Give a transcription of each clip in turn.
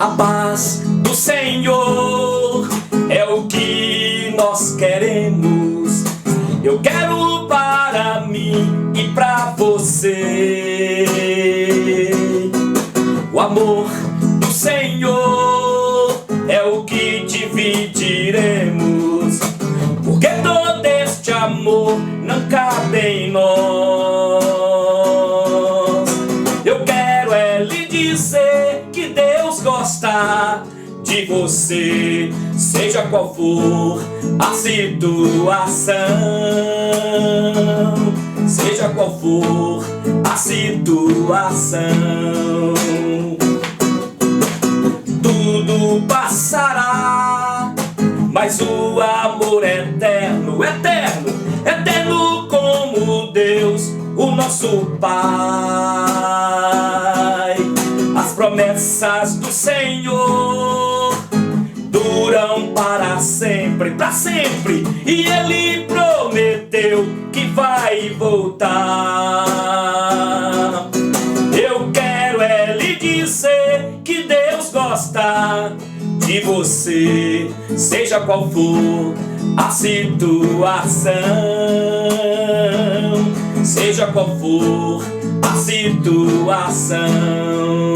A paz do Senhor é o que nós queremos. Eu quero para mim e para você. O amor do Senhor é o que dividiremos, porque todo este amor não cabe em nós. Eu quero lhe dizer que Deus gosta de você, seja qual for a situação, seja qual for a situação. Tudo passará, mas o amor é eterno, eterno, eterno como Deus, o nosso Pai. As promessas do Senhor duram para sempre, e Ele prometeu que vai voltar. Eu quero lhe dizer que Deus gosta de você, seja qual for a situação, seja qual for a situação.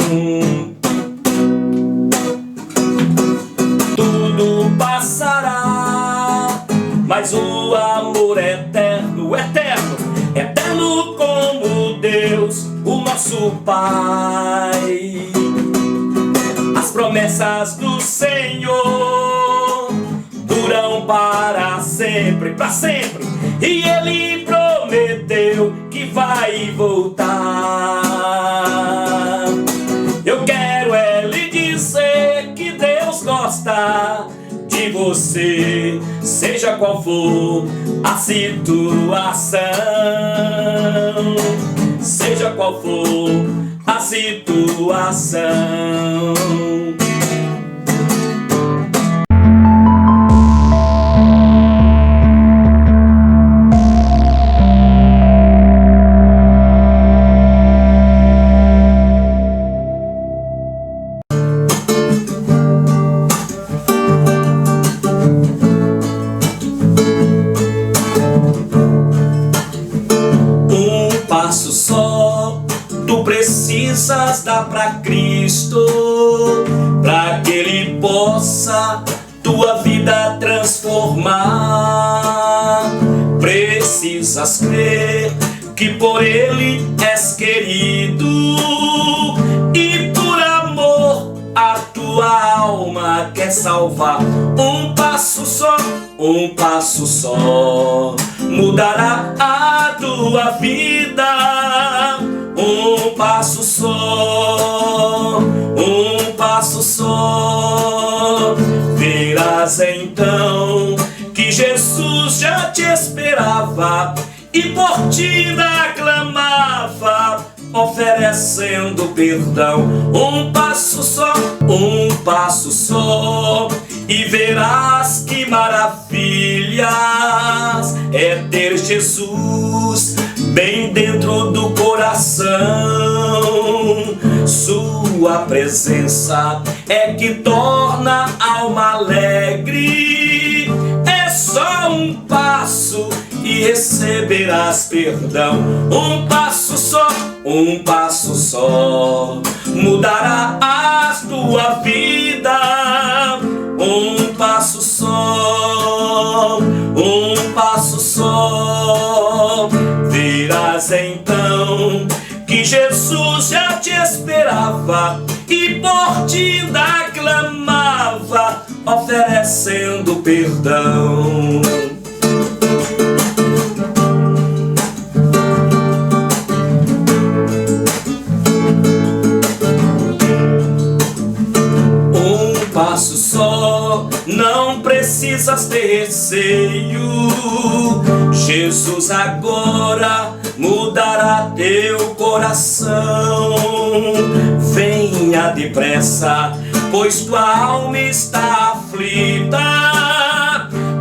Tudo passará, mas o amor é eterno, eterno, eterno como Deus, o nosso Pai. As promessas do Senhor duram para sempre, e Ele prometeu que vai voltar. Eu quero lhe dizer que Deus gosta de você, seja qual for a situação, seja qual for a situação. Passo só, tu precisas dar pra Cristo, pra que Ele possa tua vida transformar. Precisas crer que por Ele és querido, e por amor a tua alma quer salvar. Um passo só mudará a tua vida. Um passo só, verás então que Jesus já te esperava e por ti aclamava, oferecendo perdão. Um passo só, e verás que maravilhas é ter Jesus bem dentro do coração. Sua presença é que torna a alma alegre. É só um passo e receberás perdão. Um passo só mudará a tua vida. Um passo só, verás então que Jesus já te esperava e por ti aclamava, oferecendo perdão. Um passo só, não precisas ter receio. Jesus agora mudará teu coração. Venha depressa, pois tua alma está aflita.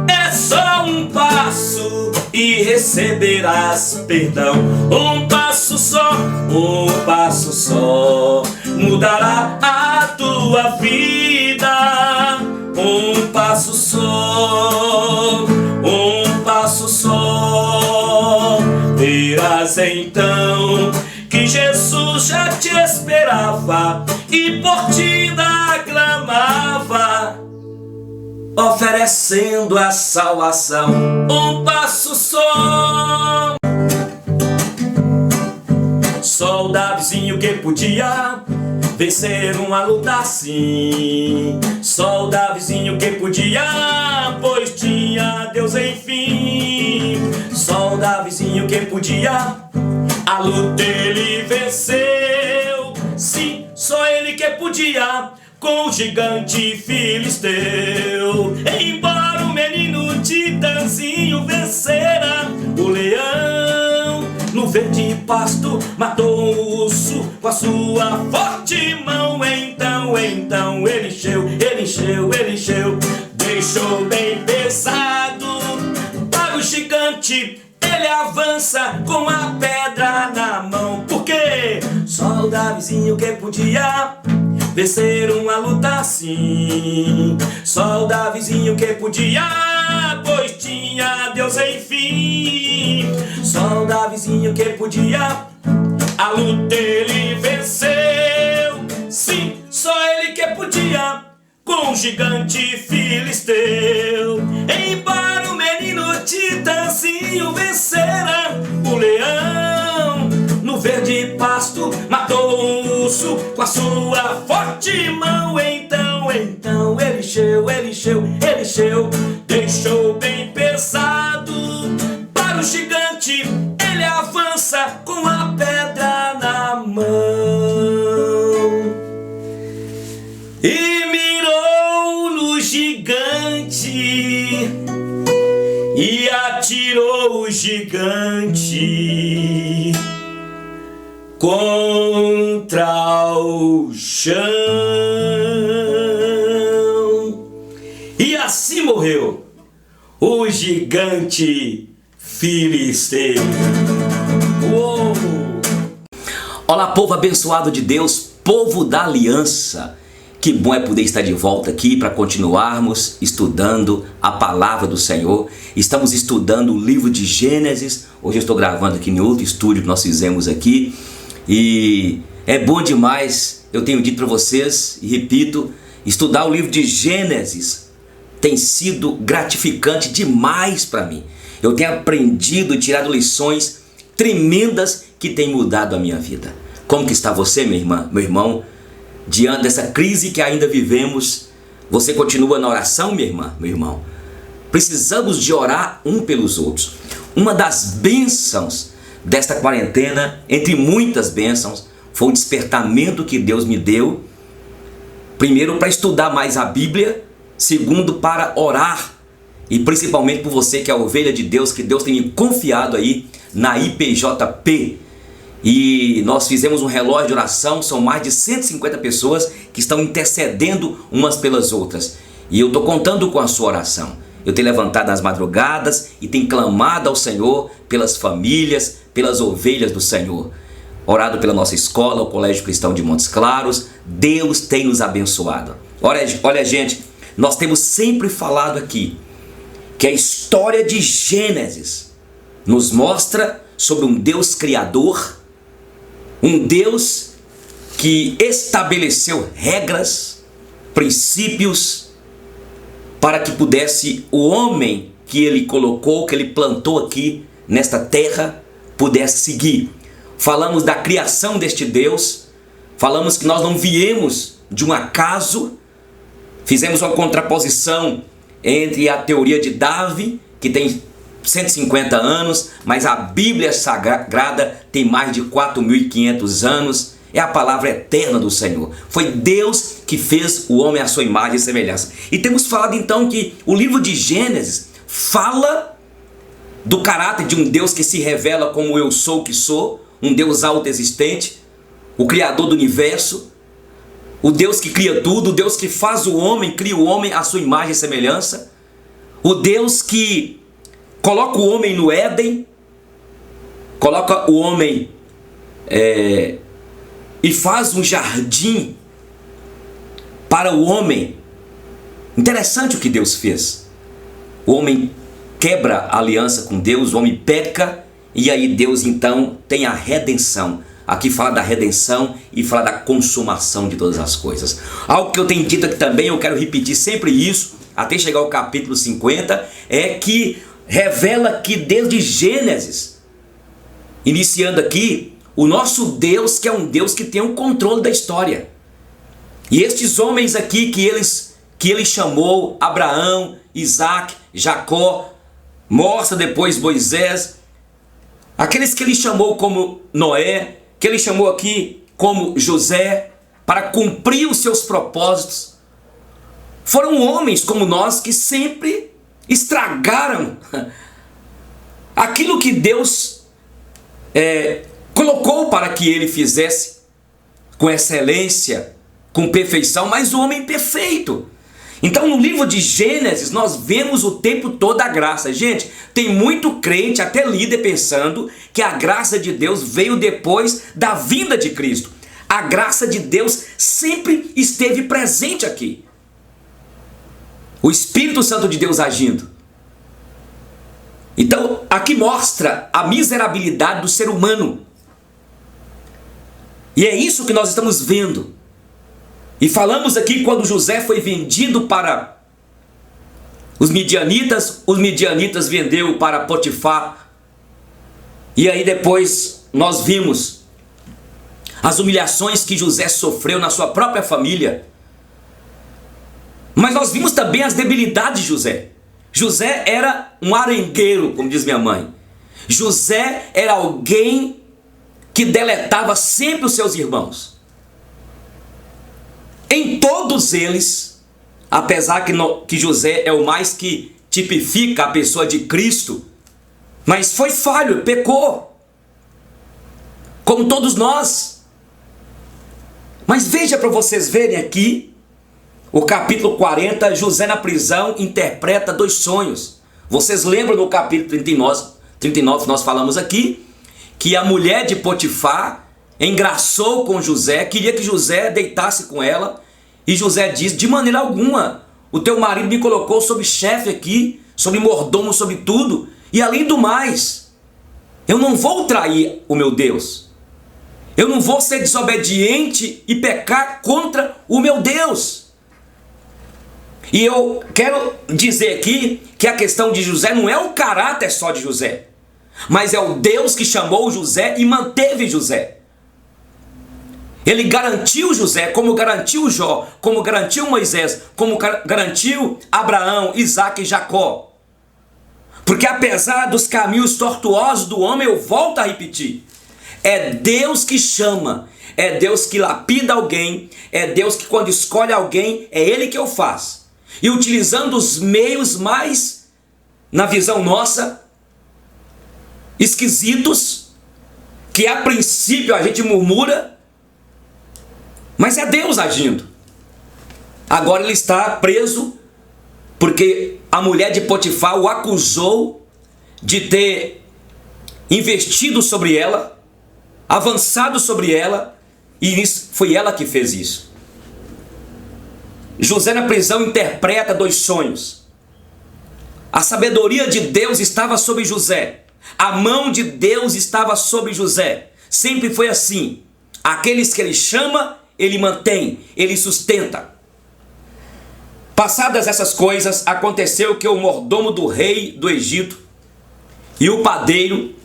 É só um passo e receberás perdão. Um passo só mudará a tua tua vida. Um passo só, um passo só. Verás então que Jesus já te esperava e por ti aclamava, oferecendo a salvação. Um passo só. Só o Davizinho que podia vencer uma luta assim. Só o Davizinho que podia, pois tinha Deus enfim. Só o Davizinho que podia, a luta ele venceu. Sim, só ele que podia, com o gigante filisteu. Embora o menino Titãzinho vencera o leão, no verde pasto matou um urso com a sua forte mão. Então ele encheu, deixou bem pesado para o gigante. Ele avança com a pedra na mão, porque só o Davizinho que podia vencer uma luta assim. Só o Davizinho que podia, pois tinha Deus enfim. Só o Davizinho que podia, a luta ele venceu. Sim, só ele que podia, com o gigante filisteu. Embora o menino Titãzinho vencera o leão, no verde pasto matou um urso com a sua forte mão. Então ele encheu, deixou bem pesado para o gigante. Ele avança com a pedra na mão e mirou no gigante e atirou o gigante contra o chão, e assim morreu o gigante filisteu. Uou! Olá, povo abençoado de Deus, povo da aliança. Que bom é poder estar de volta aqui para continuarmos estudando a palavra do Senhor. Estamos estudando o livro de Gênesis. Hoje eu estou gravando aqui em outro estúdio que nós fizemos aqui. E é bom demais, eu tenho dito para vocês e repito, estudar o livro de Gênesis tem sido gratificante demais para mim. Eu tenho aprendido e tirado lições tremendas que têm mudado a minha vida. Como que está você, minha irmã, meu irmão? Diante dessa crise que ainda vivemos, você continua na oração, minha irmã, meu irmão? Precisamos de orar um pelos outros. Uma das bênçãos desta quarentena, entre muitas bênçãos, foi o despertamento que Deus me deu. Primeiro, para estudar mais a Bíblia. Segundo, para orar. E principalmente por você que é a ovelha de Deus, que Deus tem me confiado aí na IPJP. E nós fizemos um relógio de oração, são mais de 150 pessoas que estão intercedendo umas pelas outras. E eu estou contando com a sua oração. Eu tenho levantado nas madrugadas e tenho clamado ao Senhor pelas famílias, pelas ovelhas do Senhor. Orado pela nossa escola, o Colégio Cristão de Montes Claros. Deus tem nos abençoado. Olha gente, nós temos sempre falado aqui que a história de Gênesis nos mostra sobre um Deus criador, um Deus que estabeleceu regras, princípios, para que pudesse o homem que ele colocou, que ele plantou aqui nesta terra, pudesse seguir. Falamos da criação deste Deus, falamos que nós não viemos de um acaso, fizemos uma contraposição entre a teoria de Darwin, que tem 150 anos, mas a Bíblia Sagrada tem mais de 4.500 anos. É a palavra eterna do Senhor. Foi Deus que fez o homem à sua imagem e semelhança. E temos falado então que o livro de Gênesis fala do caráter de um Deus que se revela como eu sou que sou, um Deus autoexistente, o Criador do universo, o Deus que cria tudo, o Deus que faz o homem, cria o homem à sua imagem e semelhança, o Deus que coloca o homem no Éden, coloca o homem e faz um jardim para o homem. Interessante o que Deus fez. O homem quebra a aliança com Deus, o homem peca, e aí Deus então tem a redenção. Aqui fala da redenção e fala da consumação de todas as coisas. Algo que eu tenho dito aqui também, eu quero repetir sempre isso, até chegar ao capítulo 50, é que revela que desde Gênesis, iniciando aqui, o nosso Deus, que é um Deus que tem o controle da história. E estes homens aqui que ele chamou, Abraão, Isaac, Jacó, mostra depois Moisés, aqueles que ele chamou como Noé, que ele chamou aqui como José, para cumprir os seus propósitos, foram homens como nós que sempre estragaram aquilo que Deus colocou para que ele fizesse com excelência, com perfeição, mas o homem perfeito. Então no livro de Gênesis nós vemos o tempo todo a graça. Gente, tem muito crente, até líder, pensando que a graça de Deus veio depois da vinda de Cristo. A graça de Deus sempre esteve presente aqui. O Espírito Santo de Deus agindo. Então aqui mostra a miserabilidade do ser humano. E é isso que nós estamos vendo. E falamos aqui quando José foi vendido para os midianitas vendeu para Potifar. E aí depois nós vimos as humilhações que José sofreu na sua própria família. Mas nós vimos também as debilidades de José. José era um arengueiro, como diz minha mãe. José era alguém que deletava sempre os seus irmãos. Em todos eles, apesar que José é o mais que tipifica a pessoa de Cristo, mas foi falho, pecou, como todos nós. Mas veja para vocês verem aqui, o capítulo 40, José na prisão interpreta 2 sonhos. Vocês lembram no capítulo 39 nós falamos aqui, que a mulher de Potifar engraçou com José, queria que José deitasse com ela, e José diz: de maneira alguma, o teu marido me colocou sobre chefe aqui, sobre mordomo, sobre tudo, e além do mais, eu não vou trair o meu Deus, eu não vou ser desobediente e pecar contra o meu Deus. E eu quero dizer aqui que a questão de José não é o caráter só de José, mas é o Deus que chamou José e manteve José. Ele garantiu José, como garantiu Jó, como garantiu Moisés, como garantiu Abraão, Isaac e Jacó. Porque apesar dos caminhos tortuosos do homem, eu volto a repetir, é Deus que chama, é Deus que lapida alguém, é Deus que quando escolhe alguém, é Ele que o faz. E utilizando os meios mais, na visão nossa, esquisitos, que a princípio a gente murmura, mas é Deus agindo. Agora ele está preso porque a mulher de Potifar o acusou de ter investido sobre ela, avançado sobre ela, e foi ela que fez isso. José na prisão interpreta 2 sonhos. A sabedoria de Deus estava sobre José. A mão de Deus estava sobre José. Sempre foi assim. Aqueles que ele chama, ele mantém, ele sustenta. Passadas essas coisas, aconteceu que o mordomo do rei do Egito e o padeiro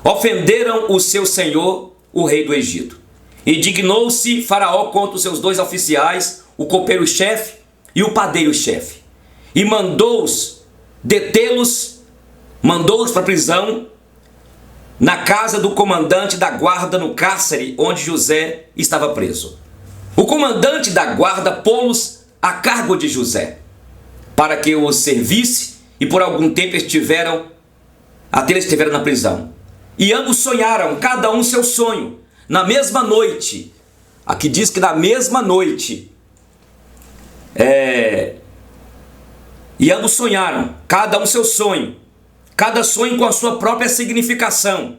ofenderam o seu senhor, o rei do Egito. E dignou-se Faraó contra os seus 2 oficiais, o copeiro-chefe e o padeiro-chefe, e mandou-os detê-los, mandou-os para a prisão, na casa do comandante da guarda no cárcere onde José estava preso. O comandante da guarda pô-los a cargo de José, para que os servisse, e por algum tempo estiveram na prisão. E ambos sonharam, cada um seu sonho, na mesma noite. Aqui diz que na mesma noite. E ambos sonharam, cada um seu sonho, cada sonho com a sua própria significação.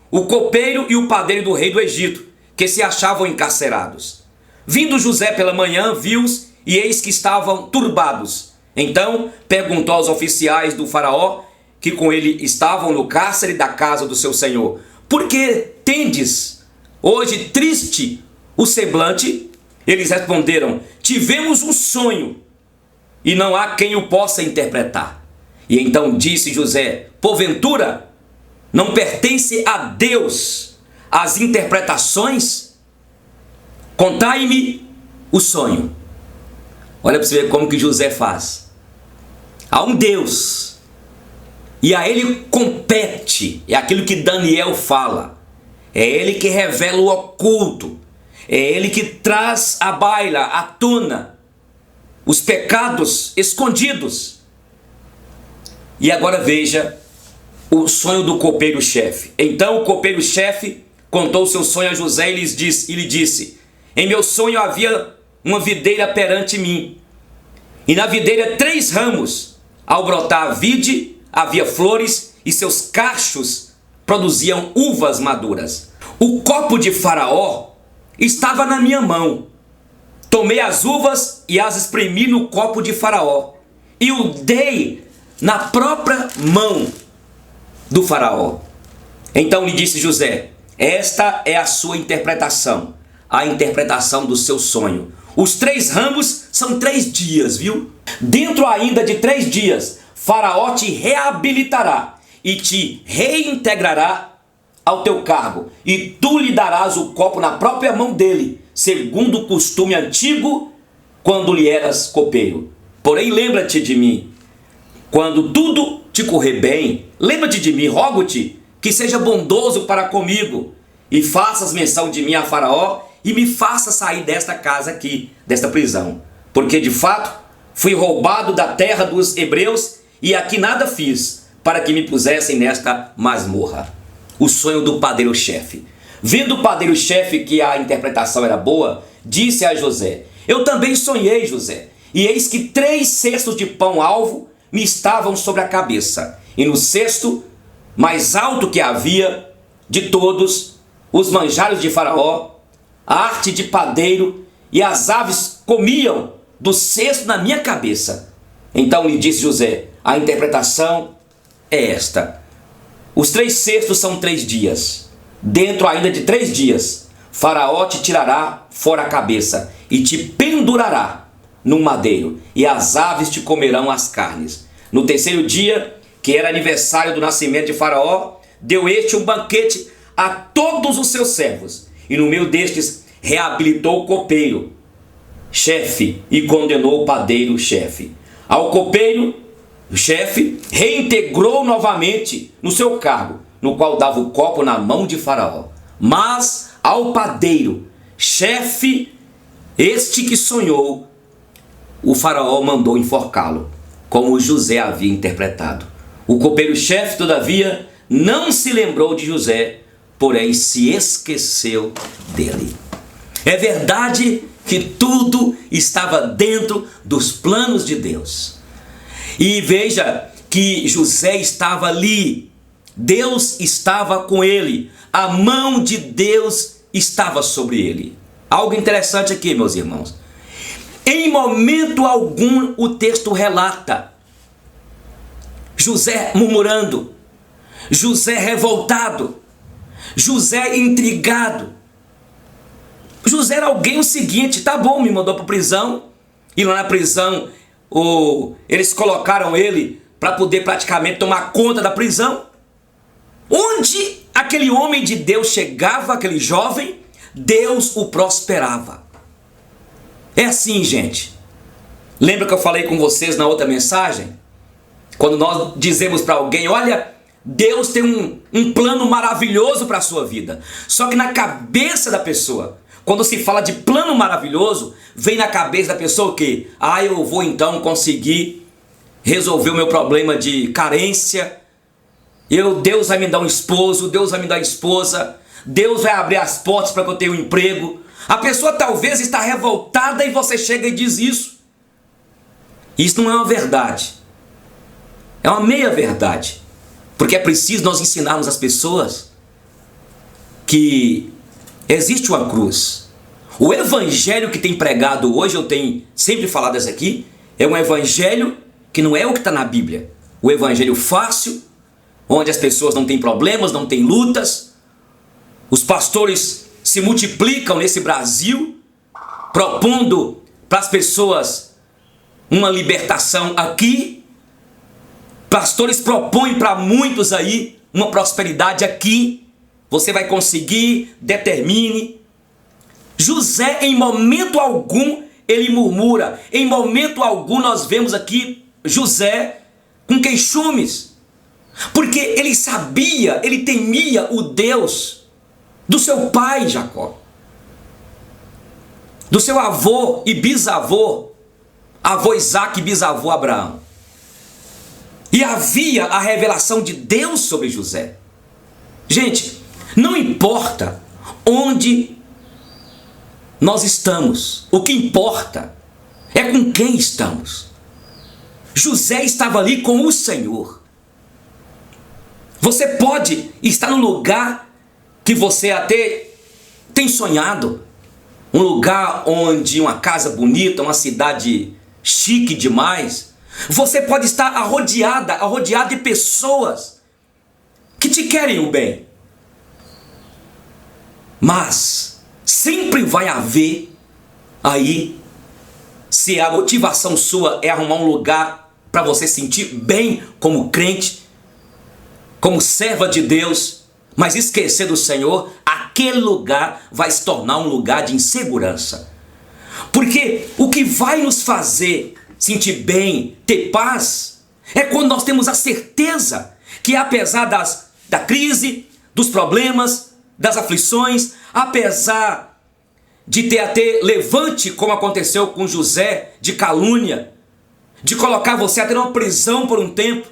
O copeiro e o padeiro do rei do Egito, que se achavam encarcerados. Vindo José pela manhã, viu-os e eis que estavam turbados. Então perguntou aos oficiais do faraó, que com ele estavam no cárcere da casa do seu senhor: por que tendes hoje triste o semblante? Eles responderam: tivemos um sonho, e não há quem o possa interpretar. E então disse José: porventura não pertence a Deus as interpretações? Contai-me o sonho. Olha para você ver como que José faz. Há um Deus, e a ele compete, é aquilo que Daniel fala, é ele que revela o oculto, é ele que traz à baila, à tona, os pecados escondidos. E agora veja o sonho do copeiro-chefe. Então o copeiro-chefe contou seu sonho a José e lhe disse: em meu sonho havia uma videira perante mim, e na videira 3 ramos. Ao brotar a vide, havia flores, e seus cachos produziam uvas maduras. O copo de Faraó estava na minha mão. Tomei as uvas e as espremi no copo de Faraó, e o dei na própria mão do Faraó. Então lhe disse José: esta é a sua interpretação, a interpretação do seu sonho. Os 3 ramos são 3 dias, viu? Dentro ainda de 3 dias, Faraó te reabilitará e te reintegrará ao teu cargo, e tu lhe darás o copo na própria mão dele, segundo o costume antigo, quando lhe eras copeiro. Porém, lembra-te de mim, quando tudo te correr bem, lembra-te de mim, rogo-te, que seja bondoso para comigo, e faças menção de mim a Faraó, e me faça sair desta casa aqui, desta prisão. Porque de fato fui roubado da terra dos hebreus, e aqui nada fiz para que me pusessem nesta masmorra. O sonho do padeiro-chefe. Vendo o padeiro-chefe que a interpretação era boa, disse a José: eu também sonhei, José, e eis que 3 cestos de pão alvo me estavam sobre a cabeça, e no cesto mais alto que havia de todos, os manjares de Faraó, a arte de padeiro, e as aves comiam do cesto na minha cabeça. Então lhe disse José: a interpretação é esta: os 3 cestos são 3 dias. Dentro ainda de 3 dias, Faraó te tirará fora a cabeça e te pendurará num madeiro, e as aves te comerão as carnes. No 3º dia, que era aniversário do nascimento de Faraó, deu este um banquete a todos os seus servos, e no meio destes reabilitou o copeiro-chefe e condenou o padeiro-chefe. Ao copeiro-chefe reintegrou novamente no seu cargo, no qual dava o copo na mão de Faraó. Mas ao padeiro-chefe, este que sonhou, o Faraó mandou enforcá-lo, como José havia interpretado. O copeiro-chefe, todavia, não se lembrou de José, porém se esqueceu dele. É verdade que tudo estava dentro dos planos de Deus. E veja que José estava ali, Deus estava com ele, a mão de Deus estava sobre ele. Algo interessante aqui, meus irmãos. Em momento algum o texto relata José murmurando, José revoltado, José intrigado. José era alguém o seguinte: tá bom, me mandou para prisão, e lá na prisão eles colocaram ele para poder praticamente tomar conta da prisão. Onde aquele homem de Deus chegava, aquele jovem, Deus o prosperava. É assim, gente. Lembra que eu falei com vocês na outra mensagem? Quando nós dizemos para alguém: olha, Deus tem um plano maravilhoso para a sua vida. Só que na cabeça da pessoa, quando se fala de plano maravilhoso, vem na cabeça da pessoa o quê? Eu vou então conseguir resolver o meu problema de carência. Deus vai me dar um esposo, Deus vai me dar esposa, Deus vai abrir as portas para que eu tenha um emprego. A pessoa talvez está revoltada e você chega e diz isso. Isso não é uma verdade. É uma meia verdade. Porque é preciso nós ensinarmos as pessoas que existe uma cruz. O evangelho que tem pregado hoje, eu tenho sempre falado isso aqui, é um evangelho que não é o que está na Bíblia. O evangelho fácil, onde as pessoas não têm problemas, não têm lutas. Os pastores se multiplicam nesse Brasil, propondo para as pessoas uma libertação aqui. Pastores propõem para muitos aí uma prosperidade aqui. Você vai conseguir, determine. José, em momento algum, ele murmura. Em momento algum nós vemos aqui José com queixumes. Porque ele sabia, ele temia o Deus do seu pai Jacó, do seu avô e bisavô, avô Isaac e bisavô Abraão. E havia a revelação de Deus sobre José. Gente, não importa onde nós estamos, o que importa é com quem estamos. José estava ali com o Senhor. Você pode estar no lugar que você até tem sonhado, um lugar onde uma casa bonita, uma cidade chique demais. Você pode estar arrodeado de pessoas que te querem o bem. Mas sempre vai haver aí, se a motivação sua é arrumar um lugar para você sentir bem como crente, como serva de Deus, mas esquecer do Senhor, aquele lugar vai se tornar um lugar de insegurança. Porque o que vai nos fazer sentir bem, ter paz, é quando nós temos a certeza que apesar da crise, dos problemas, das aflições, apesar de ter até levante, como aconteceu com José, de calúnia, de colocar você até numa prisão por um tempo,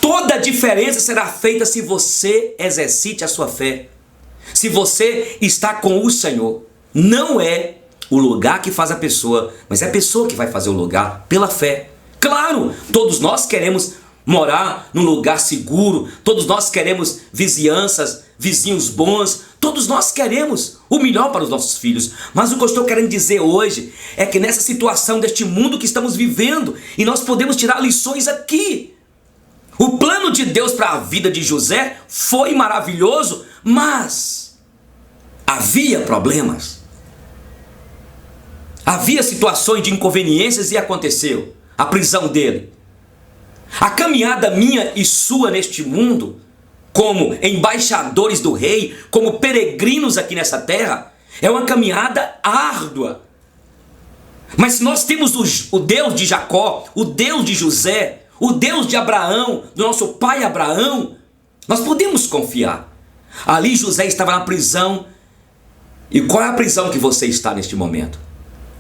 toda a diferença será feita se você exercite a sua fé, se você está com o Senhor. Não é o lugar que faz a pessoa, mas é a pessoa que vai fazer o lugar pela fé. Claro, todos nós queremos morar num lugar seguro, todos nós queremos vizinhanças, vizinhos bons, todos nós queremos o melhor para os nossos filhos. Mas o que eu estou querendo dizer hoje é que nessa situação deste mundo que estamos vivendo, e nós podemos tirar lições aqui. O plano de Deus para a vida de José foi maravilhoso, mas havia problemas. Havia situações de inconveniências e aconteceu a prisão dele. A caminhada minha e sua neste mundo, como embaixadores do rei, como peregrinos aqui nessa terra, é uma caminhada árdua. Mas se nós temos o Deus de Jacó, o Deus de José, o Deus de Abraão, do nosso pai Abraão, nós podemos confiar. Ali José estava na prisão. E qual é a prisão que você está neste momento?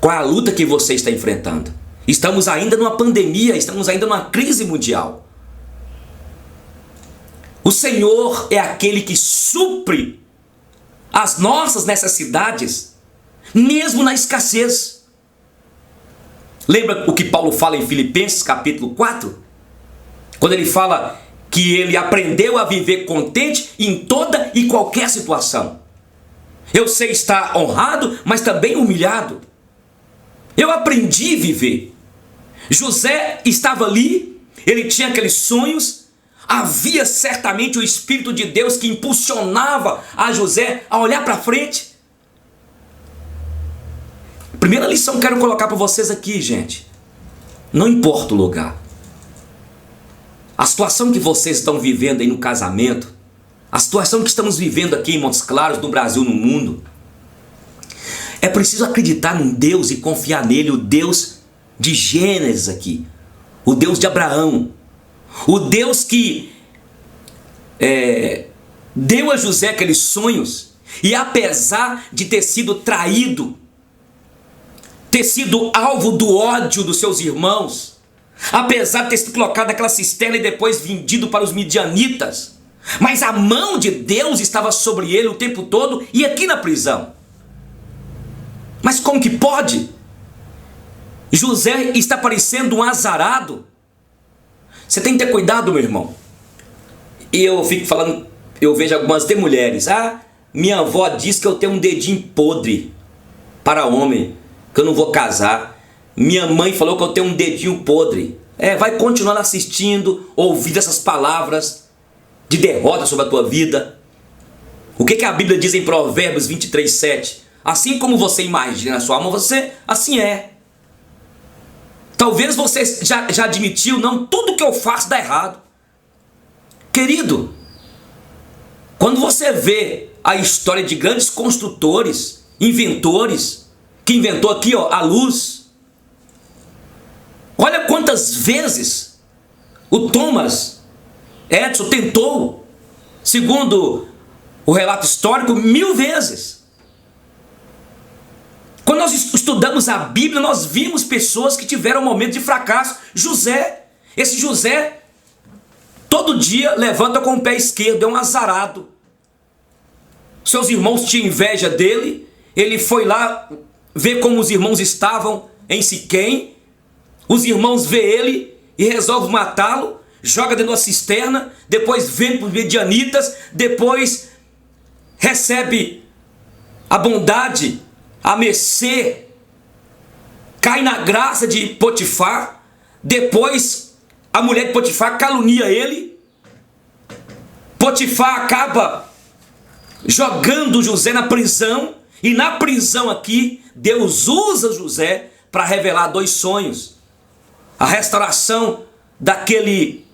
Qual é a luta que você está enfrentando? Estamos ainda numa pandemia, estamos ainda numa crise mundial. O Senhor é aquele que supre as nossas necessidades, mesmo na escassez. Lembra o que Paulo fala em Filipenses capítulo 4? Quando ele fala que ele aprendeu a viver contente em toda e qualquer situação. Eu sei estar honrado, mas também humilhado. Eu aprendi a viver. José estava ali, ele tinha aqueles sonhos, havia certamente o Espírito de Deus que impulsionava a José a olhar para frente. Primeira lição que quero colocar para vocês aqui, gente. Não importa o lugar. A situação que vocês estão vivendo aí no casamento, a situação que estamos vivendo aqui em Montes Claros, no Brasil, no mundo, é preciso acreditar num Deus e confiar nele, o Deus de Gênesis aqui, o Deus de Abraão, o Deus que deu a José aqueles sonhos, e apesar de ter sido traído, ter sido alvo do ódio dos seus irmãos, apesar de ter sido colocado naquela cisterna e depois vendido para os midianitas, mas a mão de Deus estava sobre ele o tempo todo e aqui na prisão. Mas como que pode? José está parecendo um azarado. Você tem que ter cuidado, meu irmão. E eu fico falando, eu vejo algumas mulheres, minha avó diz que eu tenho um dedinho podre para homem, que eu não vou casar. Minha mãe falou que eu tenho um dedinho podre. Vai continuando assistindo, ouvindo essas palavras de derrota sobre a tua vida. O que a Bíblia diz em Provérbios 23:7? Assim como você imagina na sua alma, você assim é. Talvez você já admitiu, não, tudo que eu faço dá errado. Querido, quando você vê a história de grandes construtores, inventores, que inventou aqui a luz, olha quantas vezes o Thomas Edison tentou, segundo o relato histórico, 1000 vezes. Quando nós estudamos a Bíblia, nós vimos pessoas que tiveram um momento de fracasso. José, esse José, todo dia levanta com o pé esquerdo, é um azarado. Seus irmãos tinham inveja dele, ele foi lá ver como os irmãos estavam em Siquém, os irmãos vê ele e resolvem matá-lo, joga dentro de uma cisterna, depois vem para os medianitas, depois recebe a bondade, a mercê, cai na graça de Potifar, depois a mulher de Potifar calunia ele, Potifar acaba jogando José na prisão, e na prisão aqui, Deus usa José para revelar 2 sonhos. A restauração daquele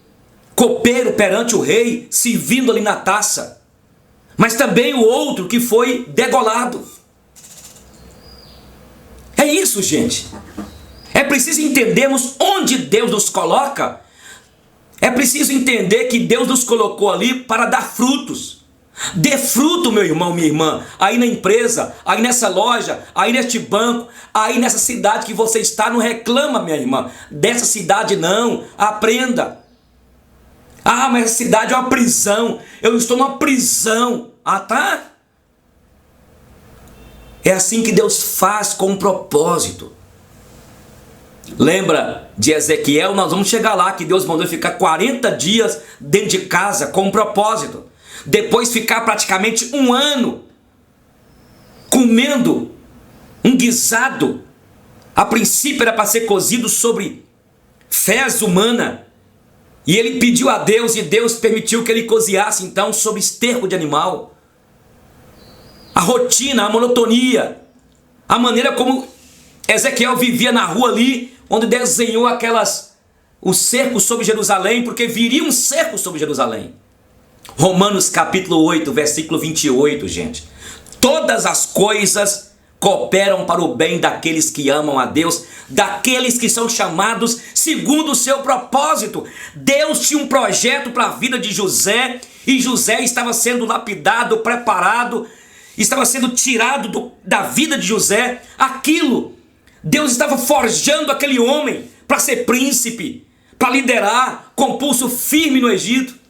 copeiro perante o rei, servindo ali na taça, mas também o outro que foi degolado. É isso, gente. É preciso entendermos onde Deus nos coloca. É preciso entender que Deus nos colocou ali para dar frutos. Dê fruto, meu irmão, minha irmã, aí na empresa, aí nessa loja, aí neste banco, aí nessa cidade que você está. Não reclama, minha irmã, dessa cidade não. Aprenda. Mas essa cidade é uma prisão, eu estou numa prisão. Tá? É assim que Deus faz, com um propósito. Lembra de Ezequiel? Nós vamos chegar lá, que Deus mandou ficar 40 dias dentro de casa com um propósito. Depois ficar praticamente 1 ano comendo um guisado. A princípio era para ser cozido sobre fezes humana. E ele pediu a Deus, e Deus permitiu que ele cozinhasse então sobre esterco de animal. A rotina, a monotonia, a maneira como Ezequiel vivia na rua ali, onde desenhou o cerco sobre Jerusalém, porque viria um cerco sobre Jerusalém. Romanos capítulo 8, versículo 28, gente. Todas as coisas cooperam para o bem daqueles que amam a Deus, daqueles que são chamados segundo o seu propósito. Deus tinha um projeto para a vida de José, e José estava sendo lapidado, preparado, estava sendo tirado da vida de José. Deus estava forjando aquele homem para ser príncipe, para liderar com pulso firme no Egito.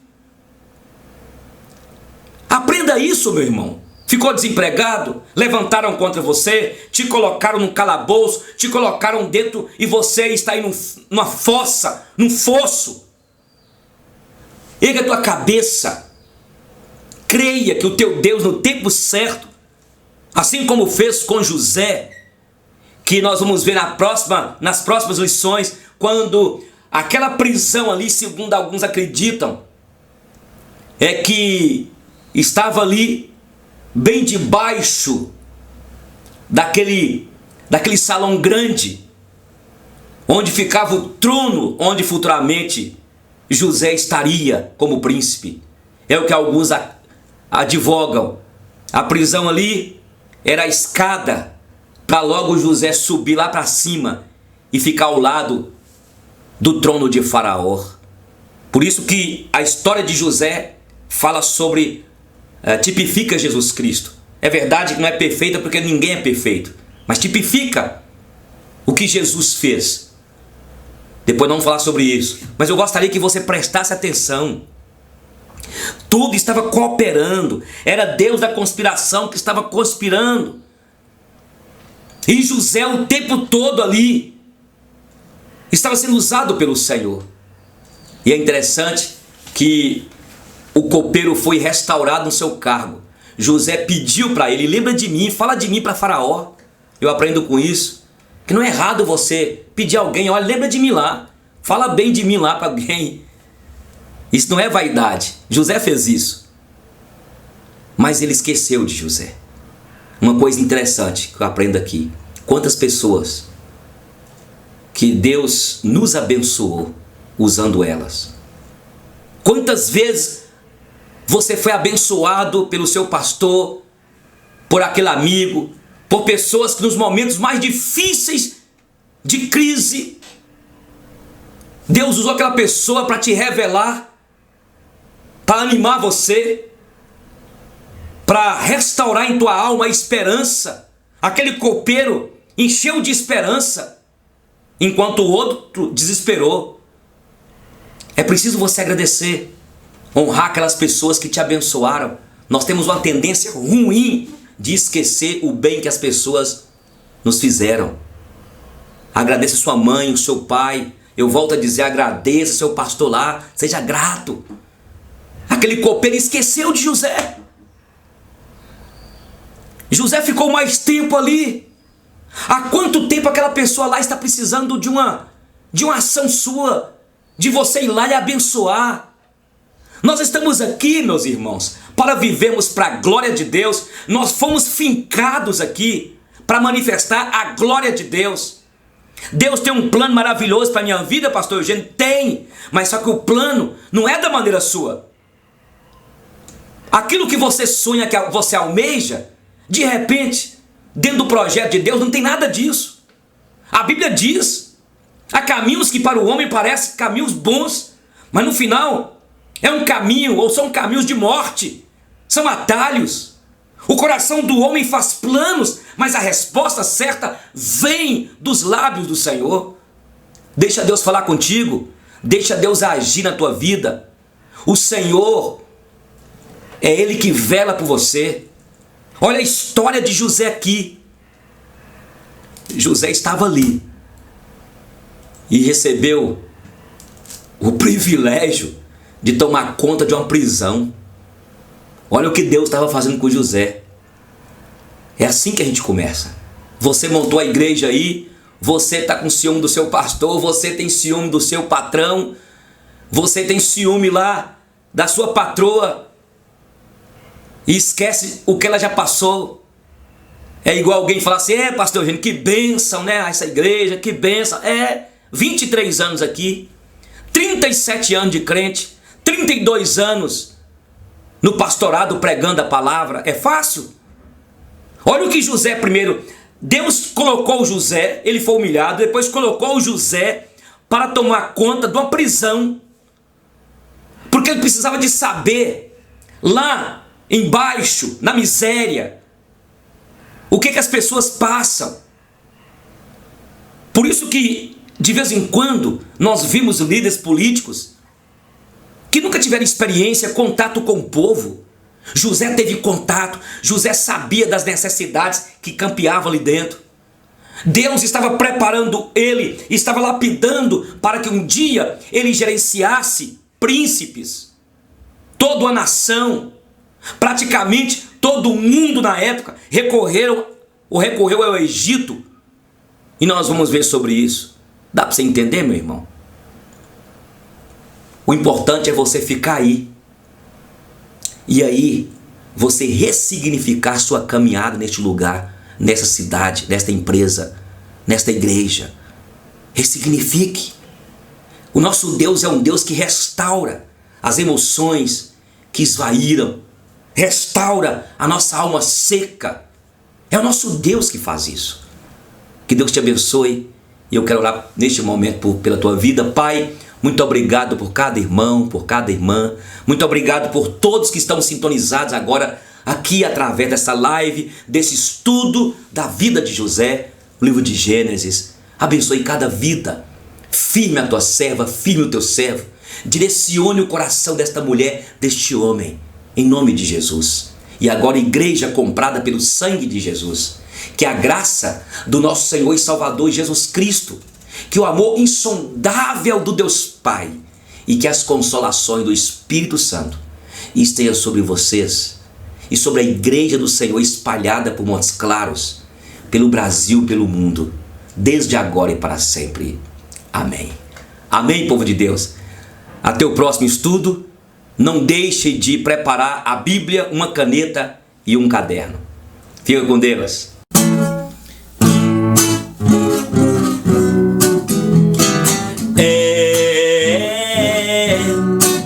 Aprenda isso, meu irmão. Ficou desempregado? Levantaram contra você, te colocaram num calabouço, te colocaram dentro e você está aí numa fossa, num fosso. Erga a tua cabeça. Creia que o teu Deus, no tempo certo, assim como fez com José, que nós vamos ver nas próximas lições, quando aquela prisão ali, segundo alguns acreditam, é que estava ali bem debaixo daquele salão grande, onde ficava o trono, onde futuramente José estaria como príncipe. É o que alguns advogam. A prisão ali era a escada para logo José subir lá para cima e ficar ao lado do trono de Faraó. Por isso que a história de José fala sobre, tipifica Jesus Cristo. É verdade que não é perfeita, porque ninguém é perfeito, mas tipifica o que Jesus fez. Depois não vamos falar sobre isso, mas eu gostaria que você prestasse atenção. Tudo estava cooperando, era Deus da conspiração que estava conspirando. E José o tempo todo ali estava sendo usado pelo Senhor. E é interessante que o copeiro foi restaurado no seu cargo. José pediu para ele: lembra de mim, fala de mim para Faraó. Eu aprendo com isso, que não é errado você pedir a alguém: olha, lembra de mim lá, fala bem de mim lá para alguém. Isso não é vaidade. José fez isso, mas ele esqueceu de José. Uma coisa interessante que eu aprendo aqui: quantas pessoas que Deus nos abençoou usando elas. Quantas vezes você foi abençoado pelo seu pastor, por aquele amigo, por pessoas que nos momentos mais difíceis de crise, Deus usou aquela pessoa para te revelar, para animar você, para restaurar em tua alma a esperança. Aquele copeiro encheu de esperança, enquanto o outro desesperou. É preciso você agradecer, honrar aquelas pessoas que te abençoaram. Nós temos uma tendência ruim de esquecer o bem que as pessoas nos fizeram. Agradeça sua mãe, o seu pai. Eu volto a dizer, agradeça seu pastor lá, seja grato. Aquele copeiro esqueceu de José. José ficou mais tempo ali. Há quanto tempo aquela pessoa lá está precisando de uma ação sua, de você ir lá e abençoar? Nós estamos aqui, meus irmãos, para vivermos para a glória de Deus. Nós fomos fincados aqui para manifestar a glória de Deus. Deus tem um plano maravilhoso para a minha vida, pastor Eugênio? Tem, mas só que o plano não é da maneira sua. Aquilo que você sonha, que você almeja, de repente, dentro do projeto de Deus, não tem nada disso. A Bíblia diz: há caminhos que para o homem parecem caminhos bons, mas no final é um caminho, ou são caminhos de morte, são atalhos. O coração do homem faz planos, mas a resposta certa vem dos lábios do Senhor. Deixa Deus falar contigo, deixa Deus agir na tua vida. O Senhor é Ele que vela por você. Olha a história de José aqui. José estava ali e recebeu o privilégio de tomar conta de uma prisão. Olha o que Deus estava fazendo com José. É assim que a gente começa. Você montou a igreja aí, você está com ciúme do seu pastor, você tem ciúme do seu patrão, você tem ciúme lá da sua patroa, e esquece o que ela já passou. É igual alguém falar assim: pastor Eugênio, que bênção, né? Essa igreja, que bênção. 23 anos aqui, 37 anos de crente, 32 anos no pastorado pregando a palavra. É fácil? Olha o que José primeiro, Deus colocou José, ele foi humilhado, depois colocou o José para tomar conta de uma prisão, porque ele precisava de saber lá embaixo, na miséria, o que as pessoas passam. Por isso que de vez em quando nós vimos líderes políticos que nunca tiveram experiência, contato com o povo. José teve contato, José sabia das necessidades que campeavam ali dentro. Deus estava preparando ele, estava lapidando para que um dia ele gerenciasse príncipes, toda a nação. Praticamente todo mundo na época recorreu ao Egito. E nós vamos ver sobre isso. Dá para você entender, meu irmão? O importante é você ficar aí. E aí, você ressignificar sua caminhada neste lugar, nessa cidade, nesta empresa, nesta igreja. Ressignifique. O nosso Deus é um Deus que restaura as emoções que esvaíram. Restaura a nossa alma seca. É o nosso Deus que faz isso. Que Deus te abençoe. E eu quero orar neste momento pela tua vida. Pai, muito obrigado por cada irmão, por cada irmã. Muito obrigado por todos que estão sintonizados agora aqui através dessa live, desse estudo da vida de José, o livro de Gênesis. Abençoe cada vida. Firme a tua serva, firme o teu servo. Direcione o coração desta mulher, deste homem. Em nome de Jesus. E agora, igreja comprada pelo sangue de Jesus, que a graça do nosso Senhor e Salvador Jesus Cristo, que o amor insondável do Deus Pai e que as consolações do Espírito Santo estejam sobre vocês e sobre a igreja do Senhor espalhada por Montes Claros, pelo Brasil, pelo mundo, desde agora e para sempre. Amém. Amém, povo de Deus. Até o próximo estudo. Não deixe de preparar a Bíblia, uma caneta e um caderno. Fica com Deus.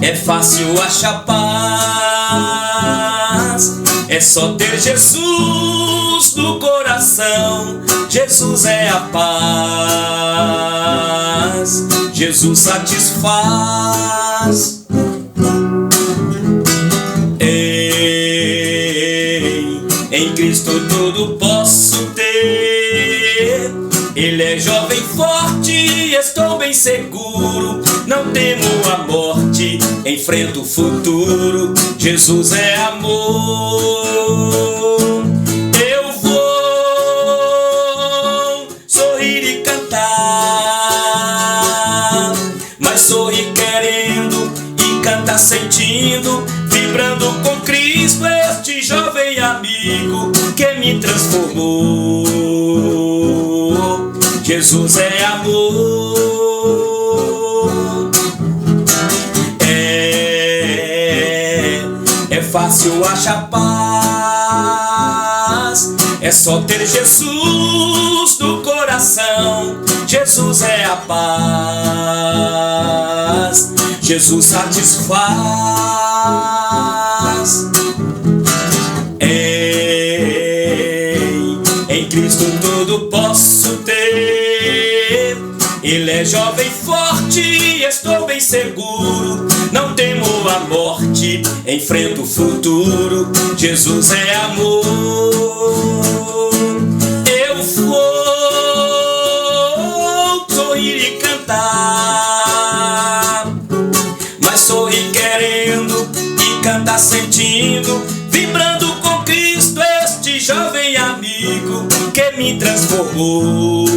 É fácil achar paz, é só ter Jesus no coração. Jesus é a paz, Jesus satisfaz. Em Cristo tudo posso ter. Ele é jovem, forte, estou bem seguro. Não temo a morte, enfrento o futuro. Jesus é amor. Eu vou sorrir e cantar, mas sorrir querendo e cantar sentindo, vibrando com Cristo, este jovem amigo que me transformou. Jesus é amor. É fácil achar paz, é só ter Jesus no coração. Jesus é a paz, Jesus satisfaz. Em Cristo tudo posso ter. Ele é jovem, forte, estou bem seguro. Não temo a morte, enfrento o futuro. Jesus é amor. Eu vou sorrir e cantar, mas sorrir querendo e cantar sentindo, vibrando com Cristo, este jovem amigo que me transformou.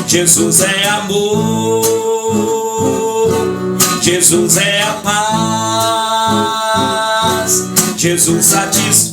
Jesus é amor, Jesus é a paz, Jesus satisfaz.